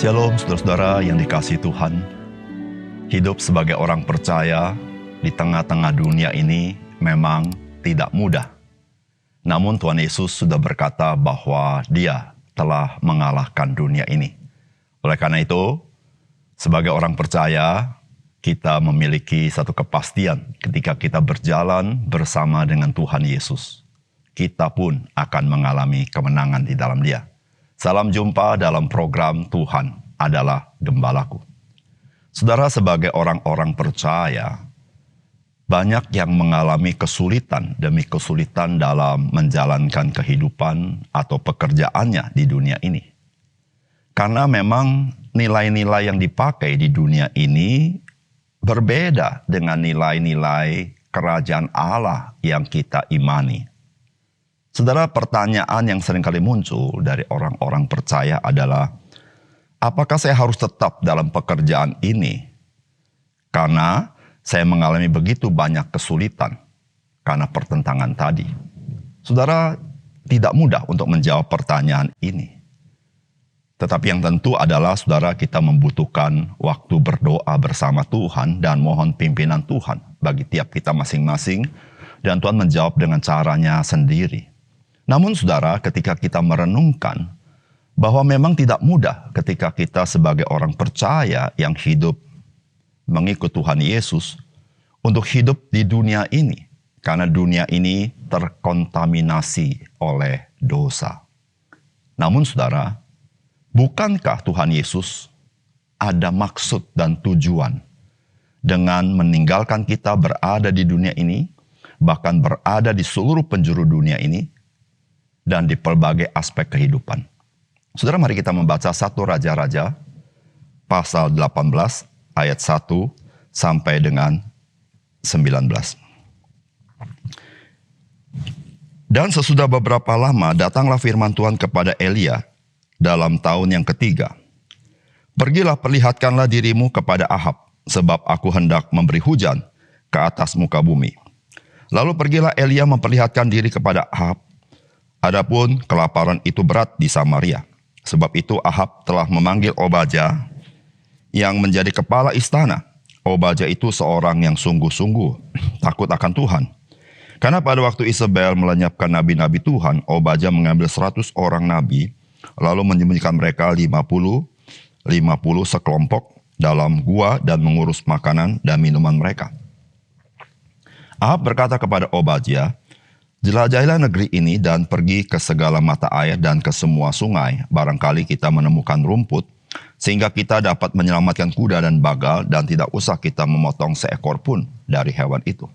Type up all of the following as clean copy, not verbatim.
Shalom saudara-saudara yang dikasihi Tuhan. Hidup sebagai orang percaya di tengah-tengah dunia ini memang tidak mudah. Namun Tuhan Yesus sudah berkata bahwa Dia telah mengalahkan dunia ini. Oleh karena itu, sebagai orang percaya, kita memiliki satu kepastian ketika kita berjalan bersama dengan Tuhan Yesus. Kita pun akan mengalami kemenangan di dalam Dia. Salam jumpa dalam program Tuhan adalah Gembalaku. Saudara, sebagai orang-orang percaya, banyak yang mengalami kesulitan demi kesulitan dalam menjalankan kehidupan atau pekerjaannya di dunia ini. Karena memang nilai-nilai yang dipakai di dunia ini berbeda dengan nilai-nilai kerajaan Allah yang kita imani. Saudara, pertanyaan yang seringkali muncul dari orang-orang percaya adalah, apakah saya harus tetap dalam pekerjaan ini? Karena saya mengalami begitu banyak kesulitan karena pertentangan tadi. Saudara, tidak mudah untuk menjawab pertanyaan ini. Tetapi yang tentu adalah saudara, kita membutuhkan waktu berdoa bersama Tuhan dan mohon pimpinan Tuhan bagi tiap kita masing-masing, dan Tuhan menjawab dengan caranya sendiri. Namun saudara, ketika kita merenungkan bahwa memang tidak mudah ketika kita sebagai orang percaya yang hidup mengikut Tuhan Yesus untuk hidup di dunia ini, karena dunia ini terkontaminasi oleh dosa. Namun saudara, bukankah Tuhan Yesus ada maksud dan tujuan dengan meninggalkan kita berada di dunia ini, bahkan berada di seluruh penjuru dunia ini, dan di berbagai aspek kehidupan? Saudara, mari kita membaca 1 Raja-Raja pasal 18 ayat 1 sampai dengan 19. Dan sesudah beberapa lama datanglah firman Tuhan kepada Elia dalam tahun yang ketiga. Pergilah, perlihatkanlah dirimu kepada Ahab, sebab aku hendak memberi hujan ke atas muka bumi. Lalu pergilah Elia memperlihatkan diri kepada Ahab. Adapun kelaparan itu berat di Samaria. Sebab itu Ahab telah memanggil Obadya yang menjadi kepala istana. Obadya itu seorang yang sungguh-sungguh takut akan Tuhan. Karena pada waktu Isabel melenyapkan nabi-nabi Tuhan, Obadya mengambil 100 orang nabi, lalu menyembunyikan mereka 50 sekelompok dalam gua dan mengurus makanan dan minuman mereka. Ahab berkata kepada Obadya, jelajahilah negeri ini dan pergi ke segala mata air dan ke semua sungai. Barangkali kita menemukan rumput, sehingga kita dapat menyelamatkan kuda dan bagal, dan tidak usah kita memotong seekor pun dari hewan itu.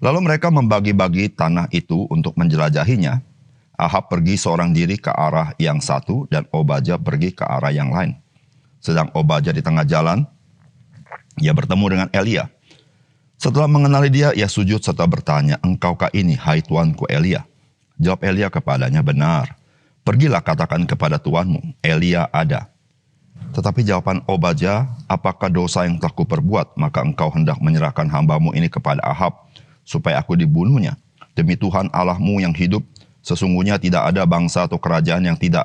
Lalu mereka membagi-bagi tanah itu untuk menjelajahinya. Ahab pergi seorang diri ke arah yang satu, dan Obadya pergi ke arah yang lain. Sedang Obadya di tengah jalan, ia bertemu dengan Elia. Setelah mengenali dia, ia sujud serta bertanya, "Engkaukah ini, hai tuanku Elia?" Jawab Elia kepadanya, "Benar. Pergilah, katakan kepada tuanmu, Elia ada." Tetapi jawaban Obadya, "Apakah dosa yang telah kuperbuat, maka engkau hendak menyerahkan hambamu ini kepada Ahab, supaya aku dibunuhnya? Demi Tuhan Allahmu yang hidup, sesungguhnya tidak ada bangsa atau kerajaan yang tidak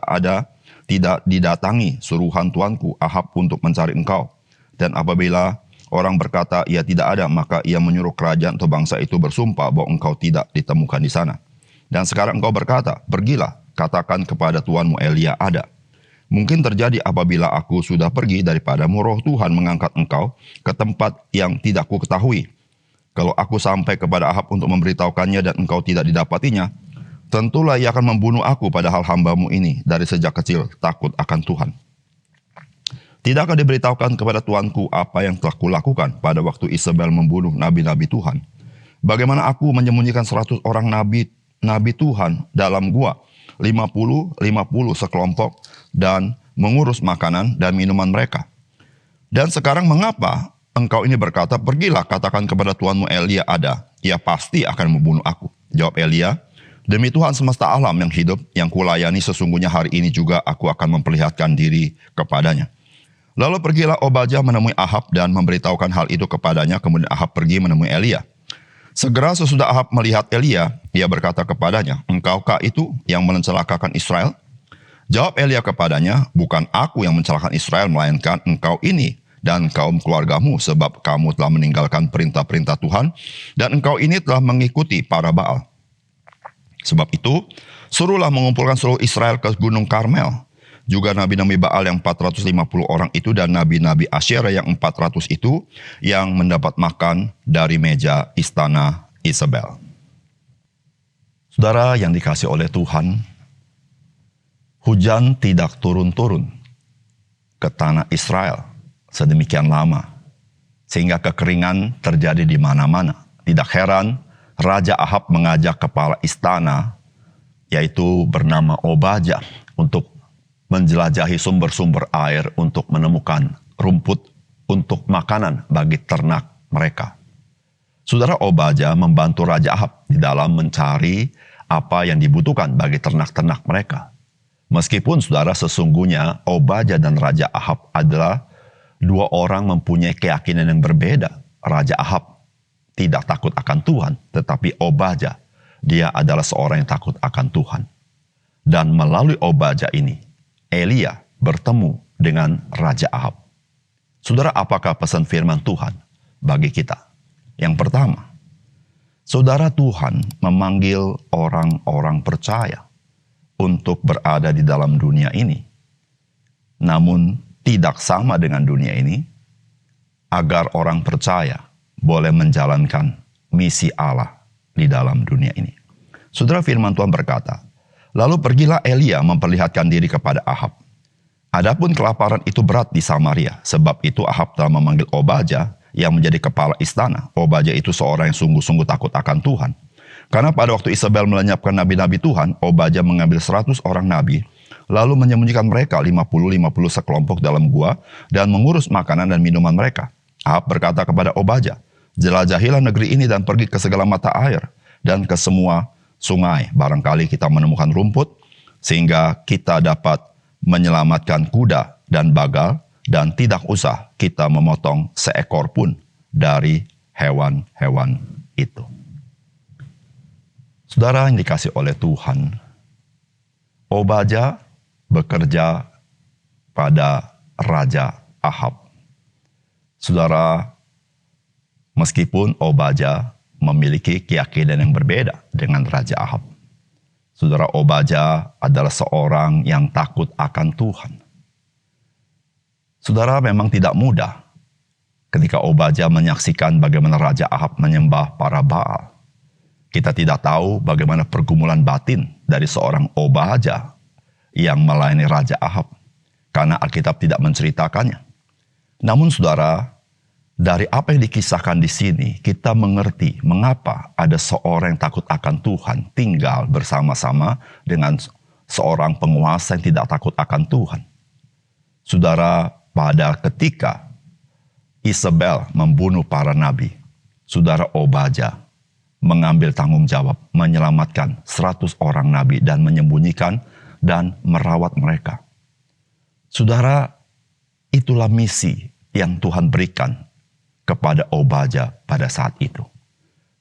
didatangi suruhan tuanku Ahab untuk mencari engkau. Dan apabila orang berkata, ia tidak ada, maka ia menyuruh kerajaan atau bangsa itu bersumpah bahwa engkau tidak ditemukan di sana. Dan sekarang engkau berkata, pergilah, katakan kepada tuanmu Elia ada. Mungkin terjadi apabila aku sudah pergi daripadamu, roh Tuhan mengangkat engkau ke tempat yang tidak ku ketahui. Kalau aku sampai kepada Ahab untuk memberitahukannya dan engkau tidak didapatinya, tentulah ia akan membunuh aku, padahal hambamu ini dari sejak kecil takut akan Tuhan. Tidakkah diberitahukan kepada tuanku apa yang telah kulakukan pada waktu Isabel membunuh nabi-nabi Tuhan? Bagaimana aku menyembunyikan 100 orang nabi Tuhan dalam gua, 50 sekelompok, dan mengurus makanan dan minuman mereka? Dan sekarang mengapa engkau ini berkata, pergilah, katakan kepada tuanmu Elia ada, ia pasti akan membunuh aku? Jawab Elia, demi Tuhan semesta alam yang hidup, yang kulayani, sesungguhnya hari ini juga aku akan memperlihatkan diri kepadanya. Lalu pergilah Obadya menemui Ahab dan memberitahukan hal itu kepadanya. Kemudian Ahab pergi menemui Elia. Segera sesudah Ahab melihat Elia, ia berkata kepadanya, engkaukah itu yang mencelakakan Israel? Jawab Elia kepadanya, bukan aku yang mencelakakan Israel, melainkan engkau ini dan kaum keluargamu, sebab kamu telah meninggalkan perintah-perintah Tuhan, dan engkau ini telah mengikuti para Baal. Sebab itu, suruhlah mengumpulkan seluruh Israel ke Gunung Karmel. Juga nabi-nabi Baal yang 450 orang itu dan nabi-nabi Asyera yang 400 itu yang mendapat makan dari meja istana Isabel. Saudara yang dikasihi oleh Tuhan, hujan tidak turun-turun ke tanah Israel sedemikian lama, sehingga kekeringan terjadi di mana-mana. Tidak heran Raja Ahab mengajak kepala istana, yaitu bernama Obadya, untuk menjelajahi sumber-sumber air untuk menemukan rumput untuk makanan bagi ternak mereka. Saudara, Obadya membantu Raja Ahab di dalam mencari apa yang dibutuhkan bagi ternak-ternak mereka. Meskipun saudara sesungguhnya Obadya dan Raja Ahab adalah dua orang mempunyai keyakinan yang berbeda. Raja Ahab tidak takut akan Tuhan, tetapi Obadya, dia adalah seorang yang takut akan Tuhan. Dan melalui Obadya ini, Elia bertemu dengan Raja Ahab. Saudara, apakah pesan firman Tuhan bagi kita? Yang pertama, saudara, Tuhan memanggil orang-orang percaya untuk berada di dalam dunia ini, namun tidak sama dengan dunia ini, agar orang percaya boleh menjalankan misi Allah di dalam dunia ini. Saudara, firman Tuhan berkata, lalu pergilah Elia memperlihatkan diri kepada Ahab. Adapun kelaparan itu berat di Samaria, sebab itu Ahab telah memanggil Obadya yang menjadi kepala istana. Obadya itu seorang yang sungguh-sungguh takut akan Tuhan. Karena pada waktu Isabel melenyapkan nabi-nabi Tuhan, Obadya mengambil 100 orang nabi, lalu menyembunyikan mereka 50-50 sekelompok dalam gua, dan mengurus makanan dan minuman mereka. Ahab berkata kepada Obadya, jelajahilah negeri ini dan pergi ke segala mata air, dan ke semua sungai. Barangkali kita menemukan rumput, sehingga kita dapat menyelamatkan kuda dan bagal, dan tidak usah kita memotong seekor pun dari hewan-hewan itu. Saudara yang dikasih oleh Tuhan, Obadya bekerja pada Raja Ahab. Saudara, meskipun Obadya memiliki keyakinan yang berbeda dengan Raja Ahab, saudara, Obadya adalah seorang yang takut akan Tuhan. Saudara, memang tidak mudah ketika Obadya menyaksikan bagaimana Raja Ahab menyembah para Baal. Kita tidak tahu bagaimana pergumulan batin dari seorang Obadya yang melayani Raja Ahab, karena Alkitab tidak menceritakannya. Namun saudara, dari apa yang dikisahkan di sini, kita mengerti mengapa ada seorang yang takut akan Tuhan tinggal bersama-sama dengan seorang penguasa yang tidak takut akan Tuhan. Saudara, pada ketika Isabel membunuh para nabi, saudara, Obadya mengambil tanggung jawab menyelamatkan 100 orang nabi dan menyembunyikan dan merawat mereka. Saudara, itulah misi yang Tuhan berikan kepada Obadya pada saat itu.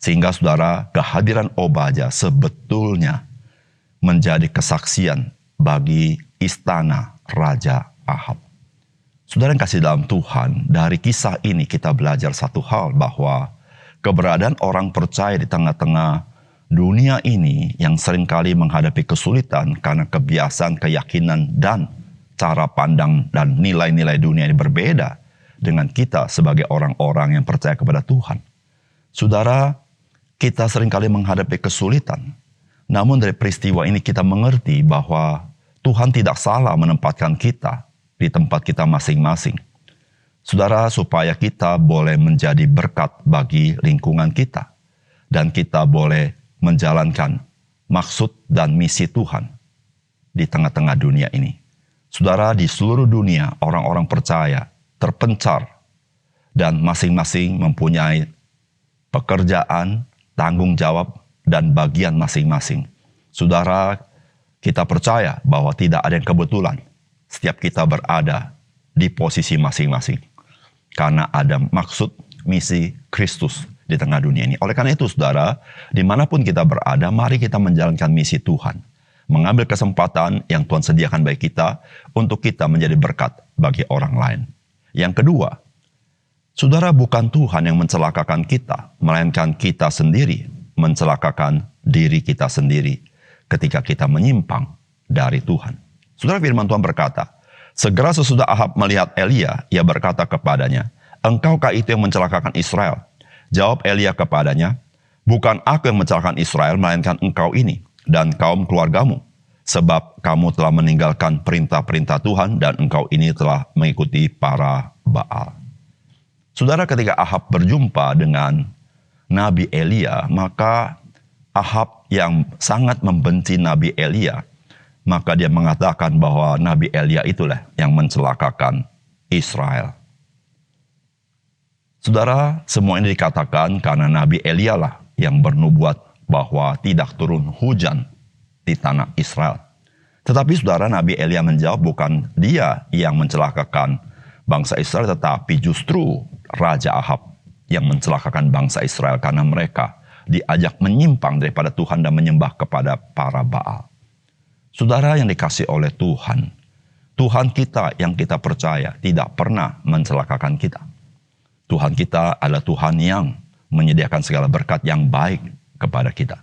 Sehingga saudara, kehadiran Obadya sebetulnya menjadi kesaksian bagi istana Raja Ahab. Saudara yang kasih dalam Tuhan, dari kisah ini kita belajar satu hal, bahwa keberadaan orang percaya di tengah-tengah dunia ini yang seringkali menghadapi kesulitan karena kebiasaan, keyakinan, dan cara pandang dan nilai-nilai dunia ini berbeda dengan kita sebagai orang-orang yang percaya kepada Tuhan. Saudara, kita seringkali menghadapi kesulitan. Namun dari peristiwa ini kita mengerti bahwa Tuhan tidak salah menempatkan kita di tempat kita masing-masing. Saudara, supaya kita boleh menjadi berkat bagi lingkungan kita, dan kita boleh menjalankan maksud dan misi Tuhan di tengah-tengah dunia ini. Saudara, di seluruh dunia orang-orang percaya terpencar dan masing-masing mempunyai pekerjaan, tanggung jawab, dan bagian masing-masing. Saudara, kita percaya bahwa tidak ada yang kebetulan. Setiap kita berada di posisi masing-masing, karena ada maksud misi Kristus di tengah dunia ini. Oleh karena itu saudara, dimanapun kita berada, mari kita menjalankan misi Tuhan. mengambil kesempatan yang Tuhan sediakan bagi kita untuk kita menjadi berkat bagi orang lain. Yang kedua, saudara, bukan Tuhan yang mencelakakan kita, melainkan kita sendiri mencelakakan diri kita sendiri ketika kita menyimpang dari Tuhan. Saudara, firman Tuhan berkata, segera sesudah Ahab melihat Elia, ia berkata kepadanya, "Engkaukah itu yang mencelakakan Israel?" Jawab Elia kepadanya, "Bukan aku yang mencelakakan Israel, melainkan engkau ini dan kaum keluargamu, sebab kamu telah meninggalkan perintah-perintah Tuhan dan engkau ini telah mengikuti para Baal." Saudara, ketika Ahab berjumpa dengan Nabi Elia, maka Ahab yang sangat membenci Nabi Elia, maka dia mengatakan bahwa Nabi Elia itulah yang mencelakakan Israel. Saudara, semua ini dikatakan karena Nabi Elia lah yang bernubuat bahwa tidak turun hujan di tanah Israel. Tetapi saudara, Nabi Elia menjawab bukan dia yang mencelakakan bangsa Israel, tetapi justru Raja Ahab yang mencelakakan bangsa Israel karena mereka diajak menyimpang daripada Tuhan dan menyembah kepada para Baal. Saudara yang dikasihi oleh Tuhan, Tuhan kita yang kita percaya tidak pernah mencelakakan kita. Tuhan kita adalah Tuhan yang menyediakan segala berkat yang baik kepada kita.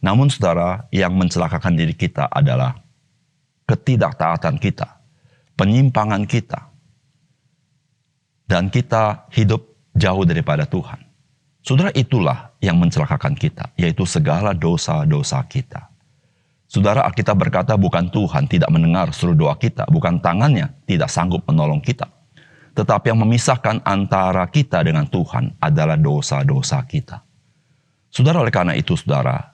Namun saudara, yang mencelakakan diri kita adalah ketidaktaatan kita, penyimpangan kita, dan kita hidup jauh daripada Tuhan. Saudara, itulah yang mencelakakan kita, yaitu segala dosa-dosa kita. Saudara, Alkitab berkata bukan Tuhan tidak mendengar seluruh doa kita, bukan tangannya tidak sanggup menolong kita. Tetapi yang memisahkan antara kita dengan Tuhan adalah dosa-dosa kita. Saudara, oleh karena itu saudara,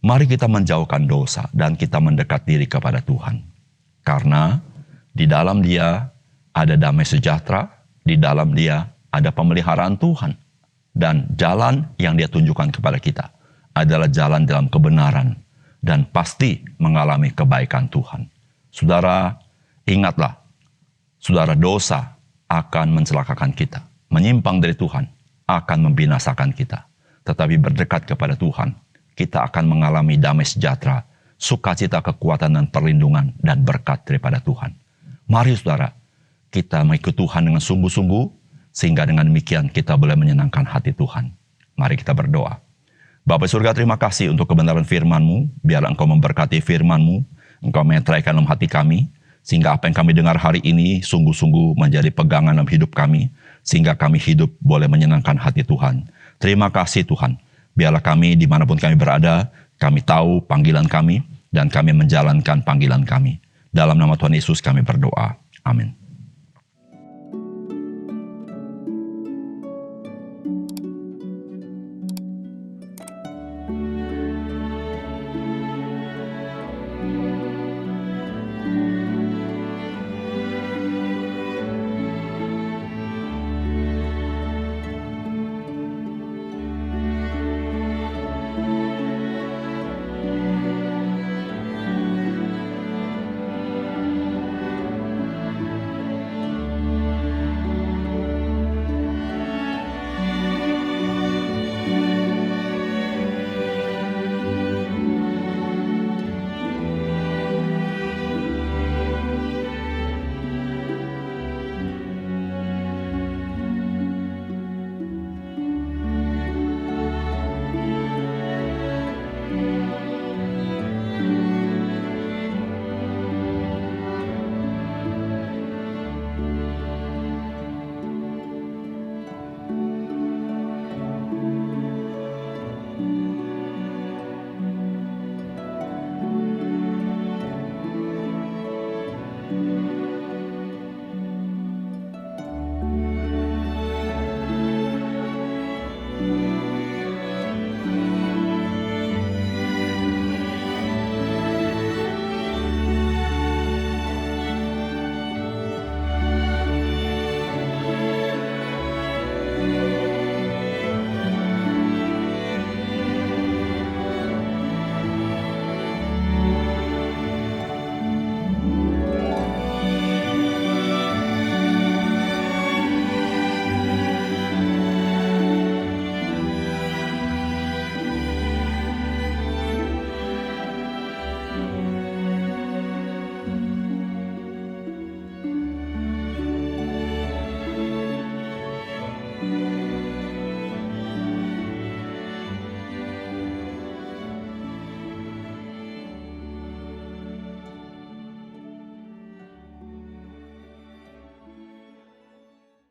mari kita menjauhkan dosa dan kita mendekat diri kepada Tuhan. Karena di dalam Dia ada damai sejahtera, di dalam Dia ada pemeliharaan Tuhan. Dan jalan yang Dia tunjukkan kepada kita adalah jalan dalam kebenaran dan pasti mengalami kebaikan Tuhan. Saudara, ingatlah, saudara, dosa akan mencelakakan kita. Menyimpang dari Tuhan akan membinasakan kita. Tetapi berdekat kepada Tuhan, kita akan mengalami damai sejahtera, sukacita, kekuatan, dan perlindungan, dan berkat daripada Tuhan. Mari saudara, kita mengikut Tuhan dengan sungguh-sungguh, sehingga dengan demikian kita boleh menyenangkan hati Tuhan. Mari kita berdoa. Bapa surga, terima kasih untuk kebenaran firman-Mu. Biarlah Engkau memberkati firman-Mu, Engkau menyertaikan dalam hati kami, sehingga apa yang kami dengar hari ini sungguh-sungguh menjadi pegangan dalam hidup kami, sehingga kami hidup boleh menyenangkan hati Tuhan. Terima kasih Tuhan. Biarlah kami dimanapun kami berada, kami tahu panggilan kami, dan kami menjalankan panggilan kami. Dalam nama Tuhan Yesus kami berdoa. Amin.